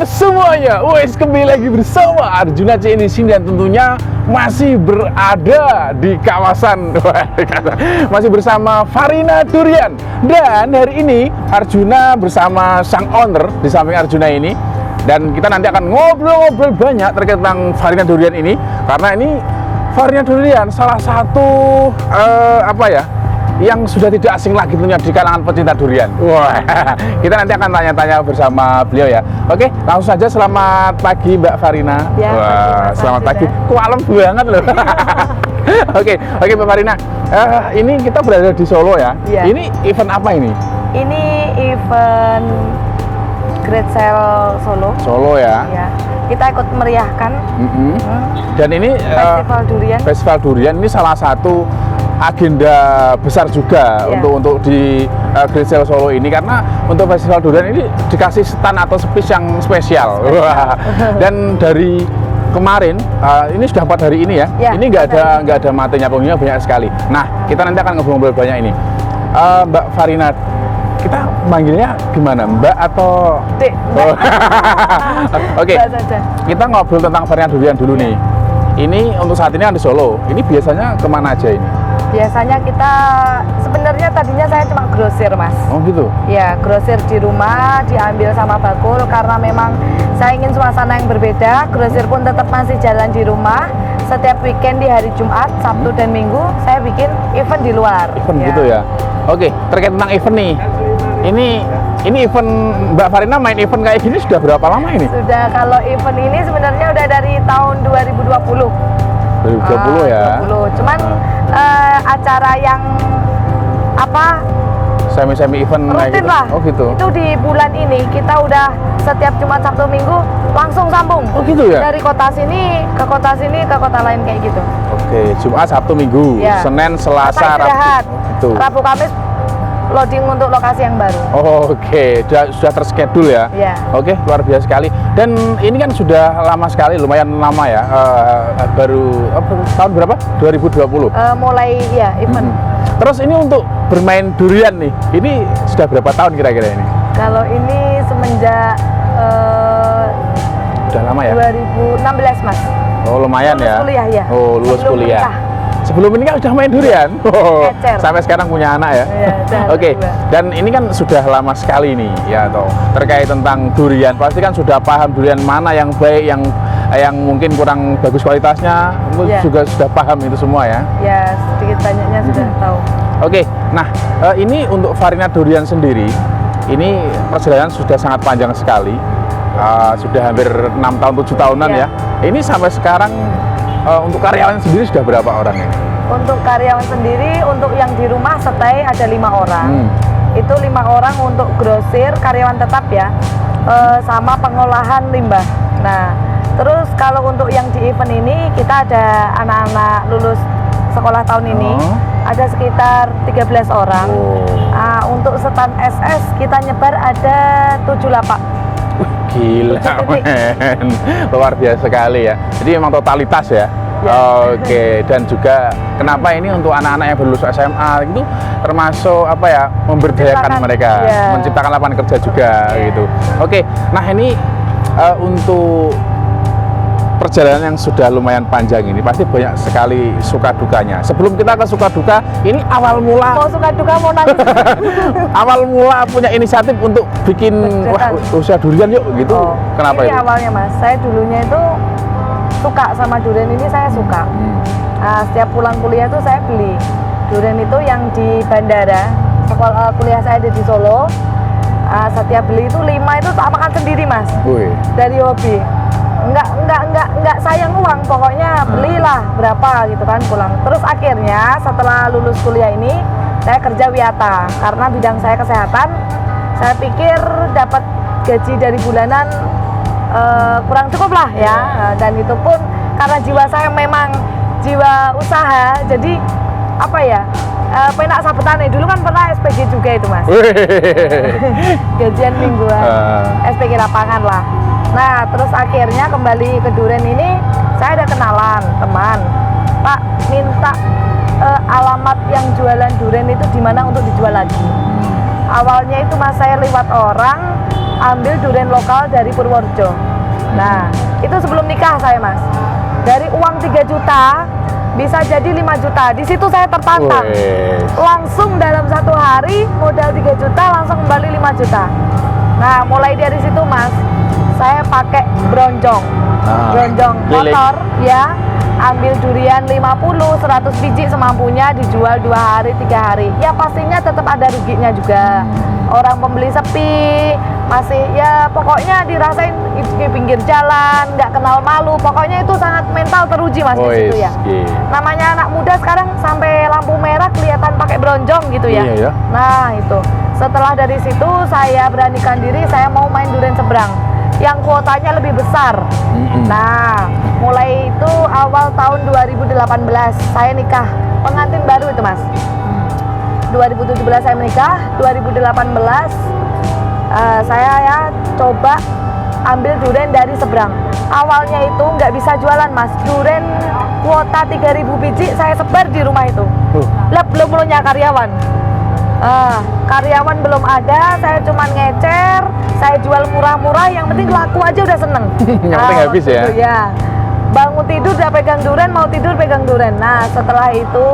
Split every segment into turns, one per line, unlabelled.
semuanya, wes kembali lagi bersama Arjuna CNC dan tentunya masih berada di kawasan masih bersama Farina Durian. Dan hari ini Arjuna bersama sang owner di samping Arjuna ini, dan kita nanti akan ngobrol-ngobrol banyak terkait tentang Farina Durian ini, karena ini Farina Durian salah satu yang sudah tidak asing lagi tentunya di kalangan pecinta durian. Wah, kita nanti akan tanya-tanya bersama beliau ya. Oke, langsung saja. Selamat pagi Mbak Farina.
Ya,
wah, selamat pagi. Kualem banget loh. Oke, Mbak Farina. Ini kita berada di Solo ya.
Ya.
Ini event apa ini?
Ini event Great Sale Solo.
Solo ya.
Ya. Kita ikut meriahkan.
Dan ini
Festival Durian.
Festival Durian ini salah satu agenda besar juga untuk di Great Sale Solo ini, karena untuk Festival Durian ini dikasih stand atau space yang spesial. Dan dari kemarin ini sudah 4 hari ini ya. Ini nggak ada matinya, pengunjungnya banyak sekali. Nah, kita nanti akan ngobrol-ngobrol banyak ini. Mbak Farina, kita manggilnya gimana, Mbak atau
Dek?
Oke. Kita ngobrol tentang Farina Durian dulu nih. Ini untuk saat ini kan di Solo. Ini biasanya kemana aja ini?
Biasanya kita, sebenarnya tadinya saya cuma grosir, Mas.
Oh gitu?
Ya, grosir di rumah, diambil sama bakul, karena memang saya ingin suasana yang berbeda. Grosir pun tetap masih jalan di rumah. Setiap weekend di hari Jumat, Sabtu, dan Minggu, saya bikin event di luar.
Event gitu ya? Oke, terkait tentang event nih. Ini event, Mbak Farina main event kayak gini sudah berapa lama ini?
Sudah, kalau event ini sebenarnya udah dari tahun 2020.
2020 ya?
2020. Cuman acara yang
semi event
rutin
gitu.
lah.
Oh gitu.
Itu di bulan ini kita udah setiap Jumat, Sabtu, Minggu langsung sambung.
Oh gitu ya?
Dari kota sini ke kota sini ke kota lain kayak gitu.
Oke, Jumat, Sabtu, Minggu,
Ya.
Senin, Selasa, Rabu. Gitu.
Rabu, Kamis loading untuk lokasi yang baru.
Oh, oke, sudah terschedule ya?
Ya.
Oke, luar biasa sekali. Dan ini kan sudah lama sekali, lumayan lama ya. Baru tahun berapa? 2020.
Mulai ya event.
Terus ini untuk bermain durian nih, ini sudah berapa tahun kira-kira ini?
Kalau ini semenjak
Udah lama ya?
2016, Mas.
Oh, lumayan
lulus
ya?
kuliah ya.
Oh, lulus
Sebelum
kuliah.
menikah.
Sebelum ini kan sudah main durian. Oh,
Ecer.
sampai sekarang punya anak ya.
Iya,
Oke. Dan ini kan sudah lama sekali nih ya, toh. Terkait tentang durian, pasti kan sudah paham durian mana yang baik, yang mungkin kurang bagus kualitasnya, juga sudah paham itu semua ya.
Ya, sedikit banyaknya sudah tahu.
Oke. Nah, ini untuk Farina Durian sendiri, ini perjalanan sudah sangat panjang sekali. Sudah hampir 6 tahun, 7 tahunan ya. Ini sampai sekarang untuk karyawan sendiri sudah berapa orang ini?
Untuk karyawan sendiri, untuk yang di rumah stay ada 5 orang. Itu 5 orang untuk grosir, karyawan tetap ya, sama pengolahan limbah. Nah, terus kalau untuk yang di event ini, kita ada anak-anak lulus sekolah tahun ini, ada sekitar 13 orang. Untuk stand SS kita nyebar ada 7 lapak.
Gila, men. Luar biasa sekali ya. Jadi memang totalitas ya. Oke, dan juga kenapa ini untuk anak-anak yang lulus SMA itu termasuk memberdayakan mereka, menciptakan lapangan kerja juga gitu. Oke, nah ini untuk perjalanan yang sudah lumayan panjang ini pasti banyak sekali suka dukanya. Sebelum kita ke suka duka, ini awal mula
mau suka duka mau nangis.
awal mula punya inisiatif untuk bikin usaha durian yuk gitu. Kenapa
ini
itu?
Awalnya, Mas, saya dulunya itu suka sama durian ini, saya suka. Setiap pulang kuliah tuh saya beli durian itu yang di bandara. Sekolah kuliah saya ada di Solo. Setiap beli itu 5 itu tak makan sendiri, Mas. Dari hobi. Enggak sayang uang, pokoknya belilah berapa gitu kan pulang. Terus akhirnya setelah lulus kuliah ini saya kerja Wiyata, karena bidang saya kesehatan. Saya pikir dapat gaji dari bulanan kurang cukup lah ya. Dan itu pun karena jiwa saya memang jiwa usaha, jadi penak sabetan. Dulu kan pernah SPG juga itu, Mas. Gajian mingguan, SPG lapangan lah. Nah, terus akhirnya kembali ke durian ini, saya ada kenalan teman, Pak, minta alamat yang jualan durian itu di mana untuk dijual lagi. Awalnya itu, Mas, saya lewat orang, ambil durian lokal dari Purworejo. Nah, itu sebelum nikah saya, Mas. Dari uang 3 juta bisa jadi 5 juta. Di situ saya tertantang. Langsung dalam 1 hari modal 3 juta langsung kembali 5 juta. Nah, mulai dari situ, Mas, saya pakai bronjong. Bronjong motor ya. Ambil durian 50, 100 biji semampunya, dijual 2 hari, 3 hari. Ya pastinya tetap ada ruginya juga. Orang pembeli sepi, masih ya pokoknya dirasain di pinggir jalan, nggak kenal malu. Pokoknya itu sangat mental teruji, Mas, di situ ya. Namanya anak muda sekarang sampai lampu merah kelihatan pakai bronjong gitu ya.
Iya, ya.
Nah, itu. Setelah dari situ saya beranikan diri, saya mau main durian seberang yang kuotanya lebih besar. Nah, mulai itu awal tahun 2018 saya nikah, pengantin baru itu, Mas. 2017 saya menikah, 2018 saya ya coba ambil durian dari seberang. Awalnya itu nggak bisa jualan, Mas. Durian kuota 3.000 biji saya sebar di rumah itu. Lah belum punya karyawan. Karyawan belum ada, saya cuma ngecer, saya jual murah-murah, yang penting laku aja udah seneng.
Yang penting habis ya.
Ya. Bangun tidur udah pegang durian, mau tidur pegang durian. Nah, setelah itu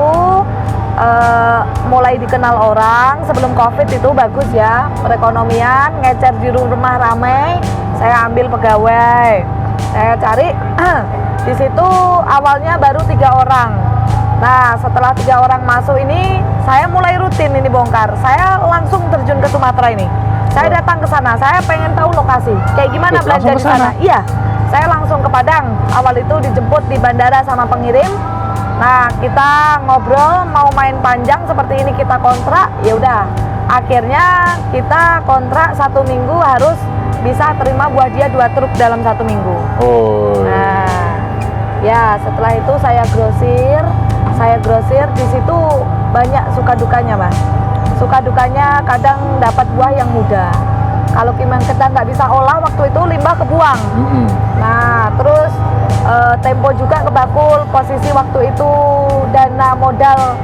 mulai dikenal orang. Sebelum Covid itu bagus ya, perekonomian, ngecer di rumah ramai, saya ambil pegawai. Saya cari di situ awalnya baru 3 orang. Nah, setelah 3 orang masuk ini, saya mulai rutin ini bongkar. Saya langsung terjun ke Sumatera ini. Saya datang ke sana, saya pengen tahu lokasi. Kayak gimana belanja di sana? Iya, saya langsung ke Padang. Awal itu dijemput di bandara sama pengirim. Nah, kita ngobrol mau main panjang seperti ini, kita kontrak. Ya udah, akhirnya kita kontrak 1 minggu harus bisa terima buah dia 2 truk dalam 1 minggu. Nah, ya setelah itu saya grosir di situ banyak suka dukanya, Mas. Suka dukanya kadang dapat buah yang muda. Kalau kita nggak bisa olah waktu itu, limbah kebuang. Nah, terus tempo juga kebakul. Posisi waktu itu dana modal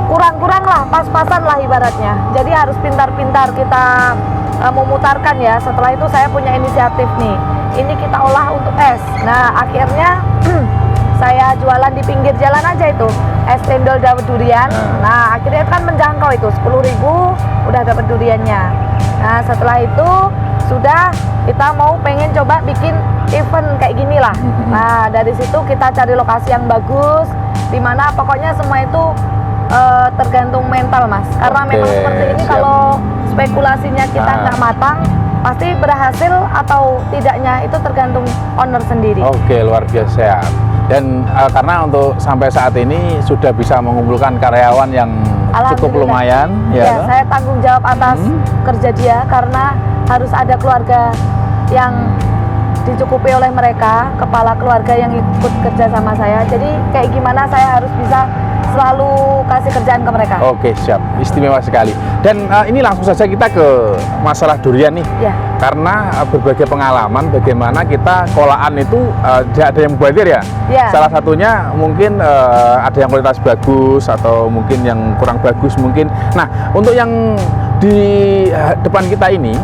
kurang-kurang lah, pas-pasan lah ibaratnya. Jadi harus pintar-pintar kita memutarkan ya. Setelah itu saya punya inisiatif nih. Ini kita olah untuk es. Nah, akhirnya saya jualan di pinggir jalan aja itu, es cendol dawet durian. Nah, akhirnya kan menjangkau itu 10.000 udah dapat duriannya. Nah, setelah itu sudah kita mau pengen coba bikin event kayak gini lah. Nah, dari situ kita cari lokasi yang bagus, dimana pokoknya semua itu tergantung mental, Mas. Karena memang seperti ini, kalau spekulasinya kita nggak matang, pasti berhasil atau tidaknya itu tergantung owner sendiri.
Oke, luar biasa. Dan karena untuk sampai saat ini sudah bisa mengumpulkan karyawan yang cukup lumayan,
ya, saya tanggung jawab atas kerja dia karena harus ada keluarga yang dicukupi oleh mereka, kepala keluarga yang ikut kerja sama saya. Jadi kayak gimana saya harus bisa selalu kasih kerjaan ke mereka. Oke,
siap, istimewa sekali. Dan ini langsung saja kita ke masalah durian nih.
Ya.
Karena berbagai pengalaman bagaimana kita kolaan itu ada yang mubazir ya.
Ya.
Salah satunya mungkin ada yang kualitas bagus atau mungkin yang kurang bagus mungkin. Nah, untuk yang di depan kita ini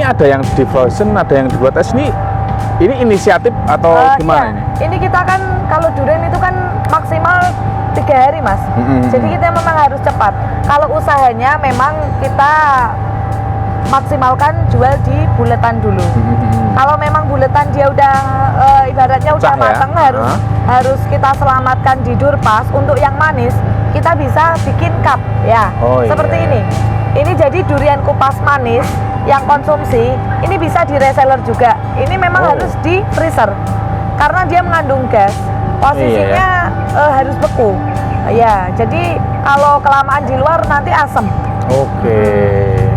ada yang di frozen, ada yang dibuat es. Ini inisiatif atau gimana ini?
Ini kita kan kalau durian itu kan maksimal 3 hari, Mas. Jadi kita memang harus cepat. Kalau usahanya memang kita maksimalkan jual di buletan dulu. Kalau memang buletan dia udah ibaratnya udah matang, harus kita selamatkan di durpas. Untuk yang manis kita bisa bikin cup ya. Seperti ini. Ini jadi durian kupas manis yang konsumsi, ini bisa di reseller juga. Ini memang harus di freezer karena dia mengandung gas. Posisinya harus beku. Ya, jadi kalau kelamaan di luar nanti asam.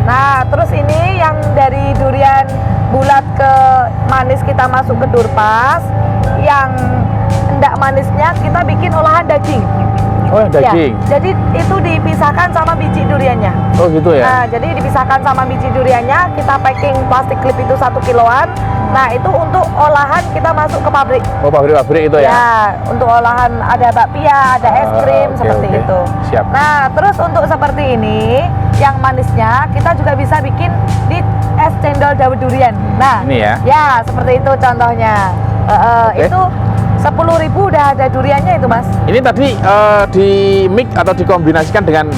Nah, terus ini yang dari durian bulat ke manis kita masuk ke durpas. Yang enggak manisnya kita bikin olahan daging.
Oh, yang daging.
Ya, jadi itu dipisahkan sama biji duriannya.
Oh gitu ya.
Nah, jadi dipisahkan sama biji duriannya, kita packing plastik klip itu 1 kiloan. Nah, itu untuk olahan kita masuk ke pabrik.
Oh, pabrik-pabrik itu ya?
Ya, untuk olahan ada bakpia, ada es krim,
Oke,
seperti
oke.
itu.
Siap.
Nah, terus untuk seperti ini, yang manisnya kita juga bisa bikin di es cendol dawet durian. Nah,
Ini ya?
Ya, seperti itu contohnya.
Oke.
Itu 10.000 udah ada duriannya itu, Mas.
Ini tadi di mix atau dikombinasikan dengan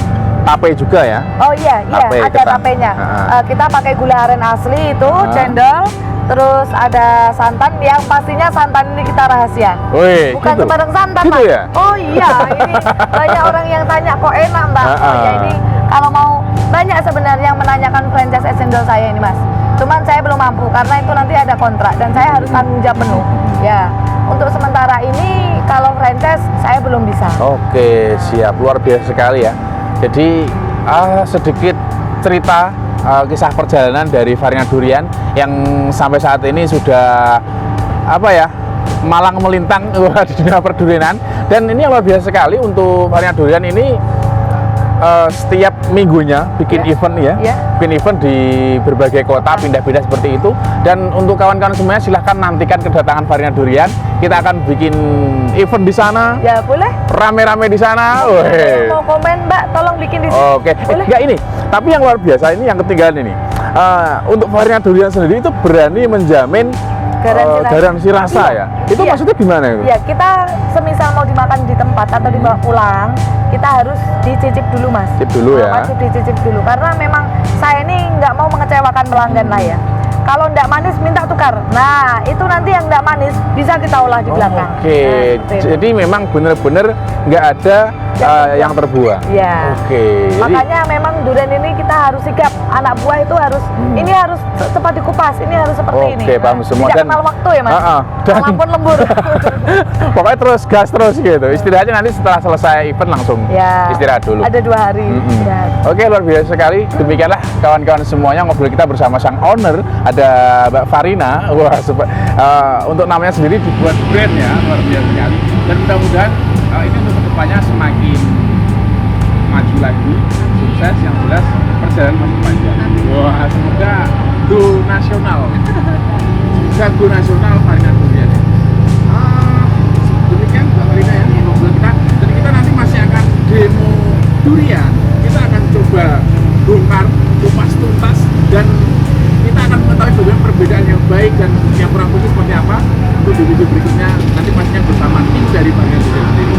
tape juga ya?
Oh iya,
Tape,
ada
ketan.
tapenya.
Ah.
Kita pakai gula aren asli itu,
Ah.
cendol, terus ada santan yang pastinya santan ini kita rahasia.
Wih,
Bukan
gitu?
sembarang santan,
Gitu
Mas.
ya?
Oh iya, ini banyak orang yang tanya kok enak, Mbak.
Ah,
Oh ya
ah.
ini kalau mau banyak sebenarnya yang menanyakan franchise es cendol saya ini, Mas. Cuman saya belum mampu karena itu nanti ada kontrak dan saya harus tanggung jawab penuh. Ya, untuk sementara ini kalau franchise saya belum bisa.
Oke, siap. Luar biasa sekali ya. Jadi sedikit cerita kisah perjalanan dari Varinga Durian yang sampai saat ini sudah apa ya, malang melintang di dunia perdurianan. Dan ini luar biasa sekali untuk Varinga Durian ini setiap minggunya bikin
Ya.
event ya,
Ya.
bikin event di berbagai kota, pindah-pindah seperti itu. Dan untuk kawan-kawan semuanya silahkan nantikan kedatangan Varinga Durian. Kita akan bikin event di sana,
Ya boleh.
rame-rame di sana.
Yang mau komen, Mbak, tolong bikin di sini.
Oke,
Boleh.
enggak ini. Tapi yang luar biasa ini yang ketinggalan ini. Untuk Varinga Durian sendiri itu berani menjamin garansi rasa
Iya.
ya. Itu
Iya.
maksudnya gimana itu?
Ya, kita semisal mau dimakan di tempat atau dibawa pulang, kita harus dicicip dulu, Mas.
Cicip dulu ya.
Wajib dicicip dulu karena memang saya ini nggak mau mengecewakan pelanggan lah ya. Kalau nggak manis minta tukar. Nah, itu nanti yang nggak manis bisa kita olah di belakang.
Oke,
Nah, seperti itu.
jadi memang benar-benar nggak ada yang terbuang.
Ya.
Oke, jadi
Makanya memang durian ini kita harus sigap. Anak buah itu harus ini harus cepat dikupas, ini harus seperti ini.
Oke, paham semua.
Tidak
Dan-
kenal waktu ya, Mas.
Dan-
Walaupun lembur.
pokoknya terus gas terus gitu. Istirahatnya nanti setelah selesai event langsung
Ya.
istirahat dulu.
Ada 2 hari
Mm-mm.
istirahat.
Oke, luar biasa sekali. Demikianlah kawan-kawan semuanya ngobrol kita bersama sang owner, ada Mbak Farina. Wah, untuk namanya sendiri dibuat brand ya, luar biasa sekali. Dan mudah-mudahan ini untuk kedepannya semakin maju lagi, sukses, yang jelas perjalanan masih panjang. Wah, semoga go nasional, bisa go nasional Farina Durian. Demikian Mbak Farina ya, ngobrol kita. Jadi kita nanti masih akan demo durian. Kita akan coba bongkar, kupas tuntas, dan kita akan mengetahui bagaimana perbedaan yang baik dan yang kurang bagus seperti apa. Untuk di video berikutnya nanti pastinya bersama tim dari Farina Durian sendiri.